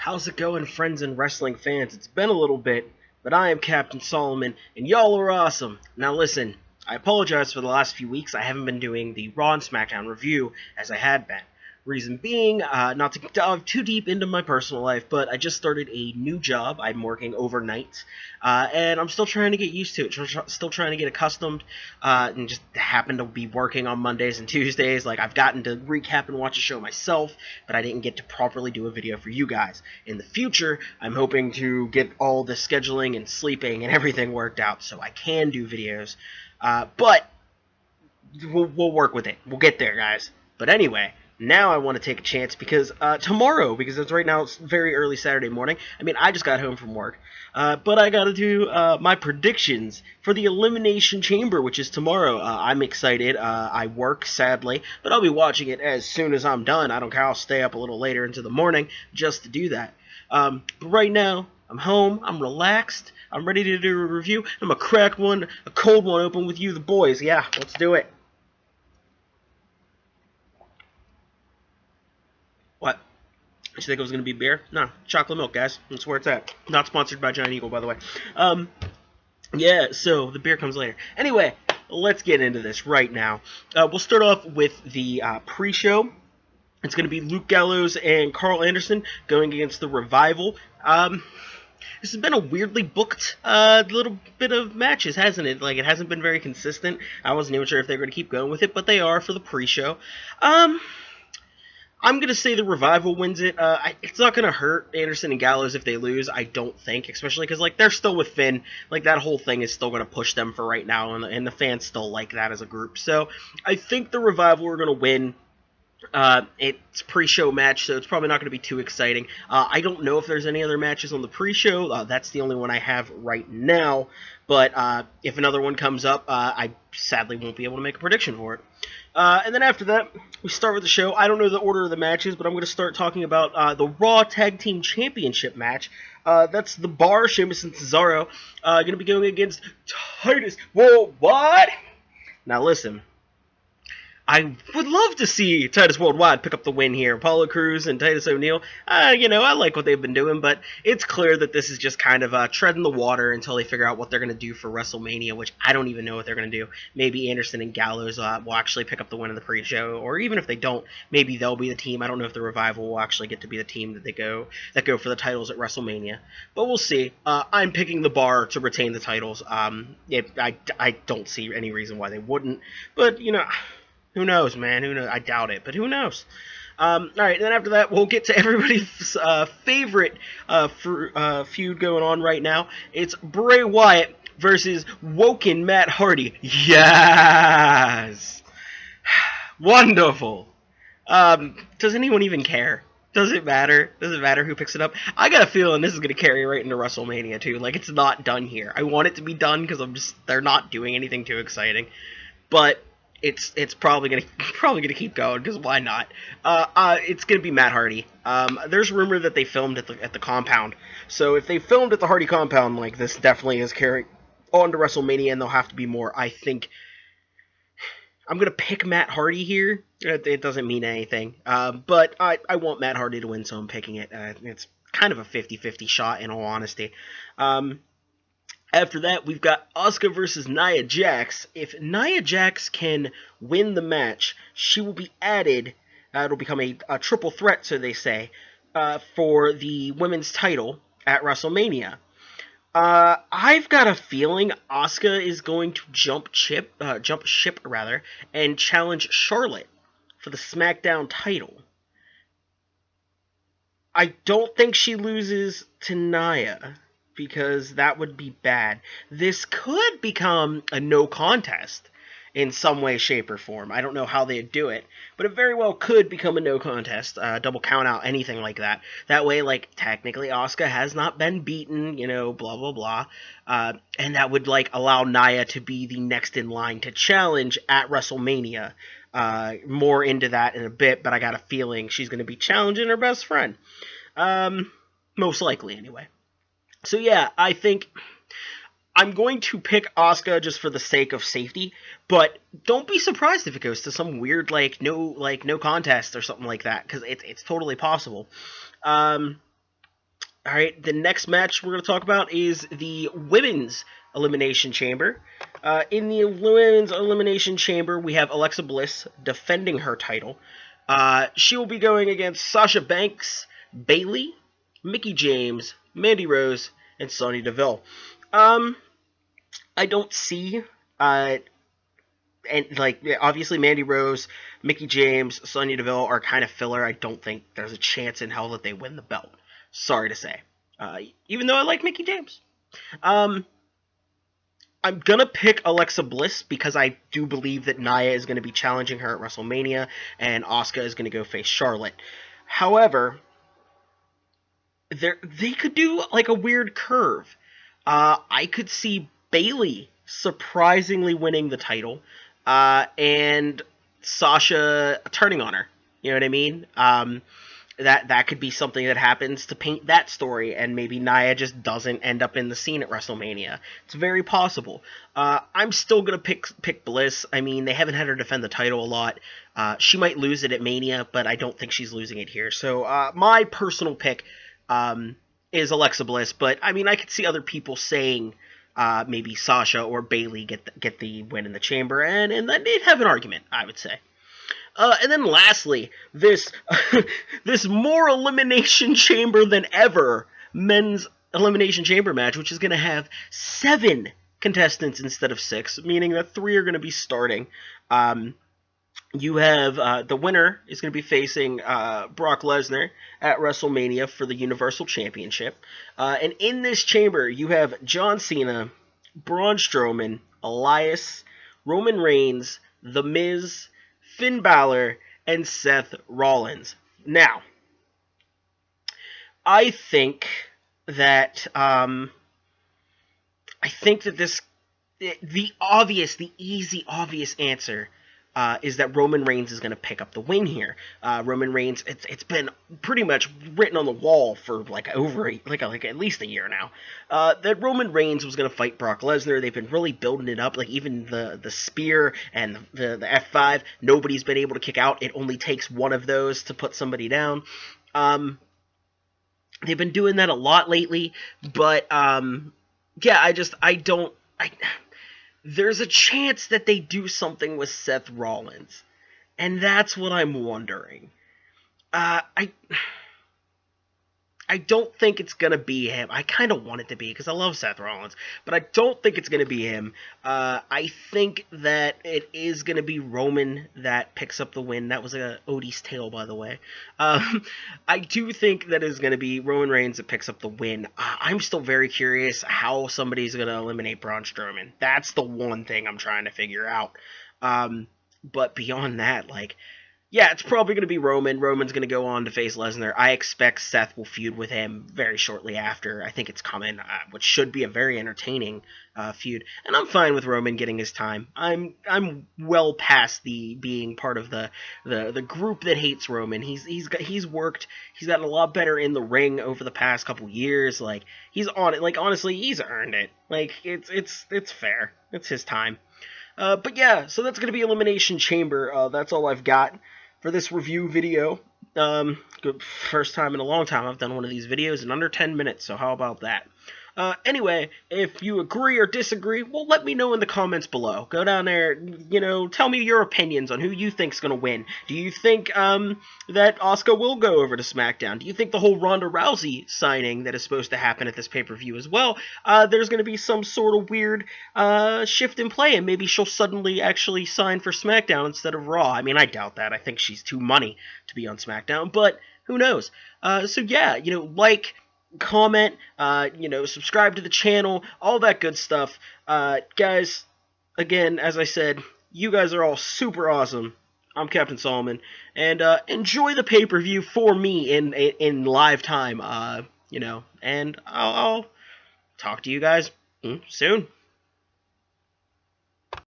How's it going, friends and wrestling fans? It's been a little bit, but I am Captain Solomon, and y'all are awesome. Now listen, I apologize for the last few weeks. I haven't been doing the Raw and SmackDown review as I had been. Reason being, not to dive too deep into my personal life, but I just started a new job. I'm working overnight, and I'm still trying to get used to it. Still trying to get accustomed, and just happen to be working on Mondays and Tuesdays. Like, I've gotten to recap and watch a show myself, but I didn't get to properly do a video for you guys. In the future, I'm hoping to get all the scheduling and sleeping and everything worked out so I can do videos, but we'll work with it. We'll get there, guys. But anyway, now I want to take a chance because tomorrow, because it's right now, it's very early Saturday morning. I mean, I just got home from work, but I got to do my predictions for the Elimination Chamber, which is tomorrow. I'm excited. I work, sadly, but I'll be watching it as soon as I'm done. I don't care. I'll stay up a little later into the morning just to do that. But right now, I'm home. I'm relaxed. I'm ready to do a review. I'm going to crack a cold one open with you, the boys. Yeah, let's do it. What? Did you think it was going to be beer? No, chocolate milk, guys. That's where it's at. Not sponsored by Giant Eagle, by the way. Yeah, so the beer comes later. Anyway, let's get into this right now. We'll start off with the pre-show. It's going to be Luke Gallows and Carl Anderson going against the Revival. This has been a weirdly booked little bit of matches, hasn't it? Like, it hasn't been very consistent. I wasn't even sure if they were going to keep going with it, but they are for the pre-show. I'm going to say the Revival wins it. It's not going to hurt Anderson and Gallows if they lose, I don't think, especially because, like, they're still with Finn. Like, that whole thing is still going to push them for right now, and the fans still like that as a group. So, I think the Revival are going to win. It's a pre-show match, so it's probably not going to be too exciting. I don't know if there's any other matches on the pre-show. That's the only one I have right now. But if another one comes up, I sadly won't be able to make a prediction for it. And then after that, we start with the show. I don't know the order of the matches, but I'm going to start talking about the Raw Tag Team Championship match. That's the Bar, Sheamus and Cesaro, going to be going against Titus. Whoa, what? Now listen. I would love to see Titus Worldwide pick up the win here. Apollo Crews and Titus O'Neil, I like what they've been doing, but it's clear that this is just kind of treading the water until they figure out what they're going to do for WrestleMania, which I don't even know what they're going to do. Maybe Anderson and Gallows will actually pick up the win in the pre-show, or even if they don't, maybe they'll be the team. I don't know if the Revival will actually get to be the team that go for the titles at WrestleMania, but we'll see. I'm picking the Bar to retain the titles. I don't see any reason why they wouldn't, but, who knows, man? Who knows? I doubt it, but who knows? All right, and then after that, we'll get to everybody's favorite feud going on right now. It's Bray Wyatt versus Woken Matt Hardy. Yes! Wonderful. Does anyone even care? Does it matter? Does it matter who picks it up? I got a feeling this is going to carry right into WrestleMania, too. Like, it's not done here. I want it to be done because they're not doing anything too exciting. But it's probably gonna keep going, because why not? It's gonna be Matt Hardy. There's rumor that they filmed at the compound. So if they filmed at the Hardy compound, like, this definitely is carrying on to WrestleMania, and there'll have to be more. I think I'm gonna pick Matt Hardy here. It doesn't mean anything, but I want Matt Hardy to win, so I'm picking it. It's kind of a 50-50 shot, in all honesty. After that, we've got Asuka versus Nia Jax. If Nia Jax can win the match, she will be added, it'll become a triple threat, so they say, for the women's title at WrestleMania. I've got a feeling Asuka is going to jump ship, and challenge Charlotte for the SmackDown title. I don't think she loses to Nia, because that would be bad. This could become a no contest in some way, shape, or form. I don't know how they'd do it, but it very well could become a no contest, double count out, anything like that. That way, like, technically Asuka has not been beaten, blah, blah, blah, and that would, like, allow Nia to be the next in line to challenge at WrestleMania. More into that in a bit, but I got a feeling she's going to be challenging her best friend. Most likely, anyway. So yeah, I think I'm going to pick Asuka just for the sake of safety, but don't be surprised if it goes to some weird no contest or something like that, because it's totally possible. All right, the next match we're going to talk about is the Women's Elimination Chamber. In the Women's Elimination Chamber, we have Alexa Bliss defending her title. She will be going against Sasha Banks, Bayley, Mickie James, Mandy Rose, and Sonya Deville. I don't see, and like obviously Mandy Rose, Mickie James, Sonya Deville are kind of filler. I don't think there's a chance in hell that they win the belt. Sorry to say. Even though I like Mickie James. I'm gonna pick Alexa Bliss because I do believe that Nia is gonna be challenging her at WrestleMania and Asuka is gonna go face Charlotte. However, they could do like a weird curve. I could see Bayley surprisingly winning the title, and Sasha turning on her. You know what I mean? That could be something that happens to paint that story, and maybe Nia just doesn't end up in the scene at WrestleMania. It's very possible. I'm still gonna pick Bliss. I mean, they haven't had her defend the title a lot. She might lose it at Mania, but I don't think she's losing it here. So my personal pick is Alexa Bliss. But I mean, I could see other people saying maybe Sasha or Bayley get the win in the chamber, and then they'd have an argument, I would say. And then lastly, this more Elimination Chamber than ever men's Elimination Chamber match, which is going to have 7 contestants instead of 6, meaning that 3 are going to be starting. You have the winner is going to be facing Brock Lesnar at WrestleMania for the Universal Championship. And in this chamber, you have John Cena, Braun Strowman, Elias, Roman Reigns, The Miz, Finn Balor, and Seth Rollins. Now, I think that the easy, obvious answer is that Roman Reigns is going to pick up the win here. Roman Reigns, it's been pretty much written on the wall for like at least a year now, that Roman Reigns was going to fight Brock Lesnar. They've been really building it up, like even the spear and the F5, nobody's been able to kick out. It only takes one of those to put somebody down. They've been doing that a lot lately, but there's a chance that they do something with Seth Rollins, and that's what I'm wondering. I don't think it's going to be him. I kind of want it to be because I love Seth Rollins, but I don't think it's going to be him. I think that it is going to be Roman that picks up the win. That was a Odie's tale, by the way. I do think that it's going to be Roman Reigns that picks up the win. I'm still very curious how somebody's going to eliminate Braun Strowman. That's the one thing I'm trying to figure out. But beyond that, yeah, it's probably going to be Roman. Roman's going to go on to face Lesnar. I expect Seth will feud with him very shortly after. I think it's coming, which should be a very entertaining feud. And I'm fine with Roman getting his time. I'm well past the being part of the group that hates Roman. He's worked. He's gotten a lot better in the ring over the past couple years. He's on it. Honestly, he's earned it. It's fair. It's his time. But yeah, so that's going to be Elimination Chamber. That's all I've got for this review video. First time in a long time I've done one of these videos in under 10 minutes, so how about that? Anyway, if you agree or disagree, well, let me know in the comments below. Go down there, tell me your opinions on who you think's going to win. Do you think that Asuka will go over to SmackDown? Do you think the whole Ronda Rousey signing that is supposed to happen at this pay-per-view as well, there's going to be some sort of weird shift in play, and maybe she'll suddenly actually sign for SmackDown instead of Raw? I mean, I doubt that. I think she's too money to be on SmackDown, but who knows? So yeah, comment, subscribe to the channel, all that good stuff. Guys, again, as I said, you guys are all super awesome. I'm Captain Solomon, and enjoy the pay-per-view for me in live time, and I'll talk to you guys soon.